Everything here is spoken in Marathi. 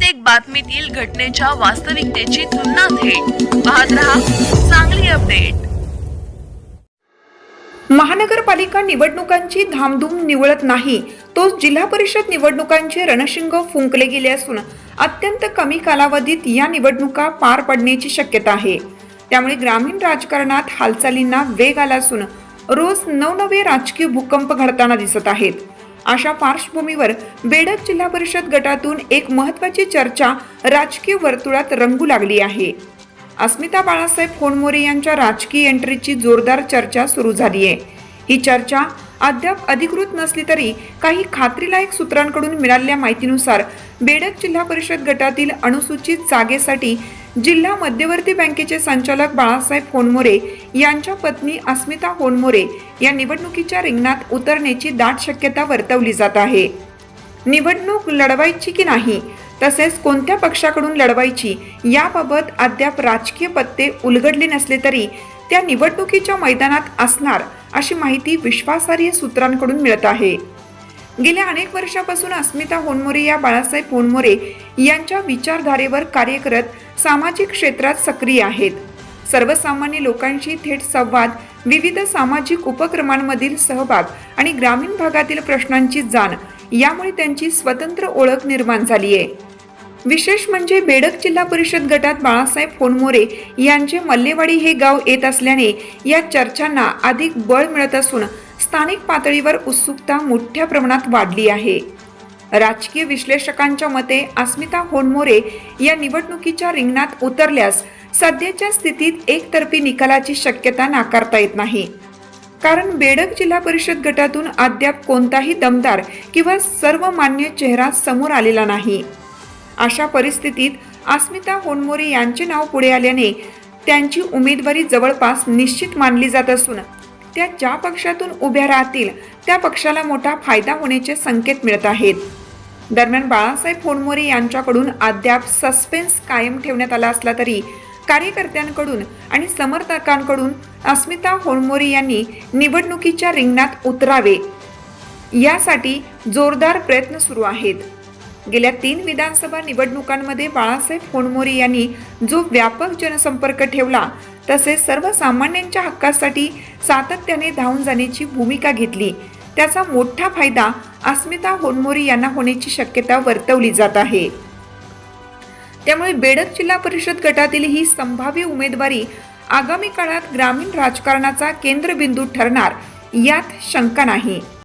प्रत्येक बातमीतील घटनेच्या वास्तविकतेची तुलना थेट पाहत रहा सांगली अपडेट। महानगरपालिका निवडणुकांची धामधूम निवळत नाही, तोच जिल्हा परिषद निवडणुकांचे रणशिंग फुंकले गेले असून अत्यंत कमी कालावधीत या निवडणुका पार पडण्याची शक्यता आहे। त्यामुळे ग्रामीण राजकारणात हालचालींना वेग आला असून रोज नवनवे राजकीय भूकंप घडताना दिसत आहेत। अशा पार्श्वभूमीवर बेडग जिल्हा परिषद गटातून एक महत्त्वाची चर्चा राजकीय वर्तुळात रंगू लागली आहे। अस्मिता बाळासाहेब होनमोरे यांच्या राजकीय एंट्रीची जोरदार चर्चा सुरू झाली आहे। ही चर्चा अद्याप अधिकृत नसली तरी काही खात्रीलायक सूत्रांकडून मिळालेल्या माहितीनुसार बेडग जिल्हा परिषद गटातील अनुसूचित जागेसाठी जिल्हा मध्यवर्ती बँकेचे संचालक बाळासाहेब होनमोरे यांच्या पत्नी अस्मिता होनमोरे या निवडणुकीच्या रिंगणात उतरण्याची दाट शक्यता वर्तवली जात आहे। निवडणूक लढवायची की नाही, तसेच कोणत्या पक्षाकडून लढवायची याबाबत अद्याप राजकीय पत्ते उलगडले नसले तरी त्या निवडणुकीच्या मैदानात असणार अशी माहिती विश्वासार्ह सूत्रांकडून मिळत आहे। गेल्या अनेक वर्षापासून अस्मिता होनमोरे या बाळासाहेब होनमोरे यांच्या विचारधारेवर कार्य करत सामाजिक क्षेत्रात सक्रिय आहेत। सर्वसामान्य लोकांशी थेट संवाद, विविध सामाजिक उपक्रमांमधील सहभाग आणि ग्रामीण भागातील प्रश्नांची जाण यामुळे त्यांची स्वतंत्र ओळख निर्माण झाली आहे। विशेष म्हणजे बेडग जिल्हा परिषद गटात बाळासाहेब होनमोरे यांचे मल्लेवाडी हे गाव येत असल्याने या चर्चांना अधिक बळ मिळत असून स्थानिक पातळीवर उत्सुकता मोठ्या प्रमाणात वाढली आहे। राजकीय विश्लेषकांच्या मते अस्मिता होनमोरे या निवडणुकीच्या रिंगणात उतरल्यास सध्याच्या स्थितीत एकतर्फी निकालाची शक्यता नाकारता येत नाही, कारण बेडग जिल्हा परिषद गटातून अद्याप कोणताही दमदार किंवा सर्वमान्य चेहरा समोर आलेला नाही। अशा परिस्थितीत अस्मिता होनमोरे यांचे नाव पुढे आल्याने त्यांची उमेदवारी जवळपास निश्चित मानली जात असून त्या ज्या पक्षातून उभ्या राहतील त्या पक्षाला मोठा फायदा होण्याचे संकेत मिळत आहेत। दरम्यान बाळासाहेब होनमोरे यांच्याकडून अद्याप सस्पेन्स कायम ठेवण्यात आला असला तरी कार्यकर्त्यांकडून आणि समर्थकांकडून अस्मिता होनमोरे यांनी निवडणुकीच्या रिंगणात उतरावे यासाठी जोरदार प्रयत्न सुरू आहेत। गेल्या 3 विधानसभा निवडणुकांमध्ये बाळासाहेब होनमोरे यांनी जो व्यापक जनसंपर्क ठेवला, तसेच सर्वसामान्यांच्या हक्कासाठी सातत्याने धावून जाण्याची भूमिका घेतली, त्याचा मोठा फायदा अस्मिता होनमोरे यांना होण्याची शक्यता वर्तवली जात आहे। त्यामुळे बेडग जिल्हा परिषद गटातील ही संभाव्य उमेदवारी आगामी काळात ग्रामीण राजकारणाचा केंद्रबिंदू ठरणार यात शंका नाही।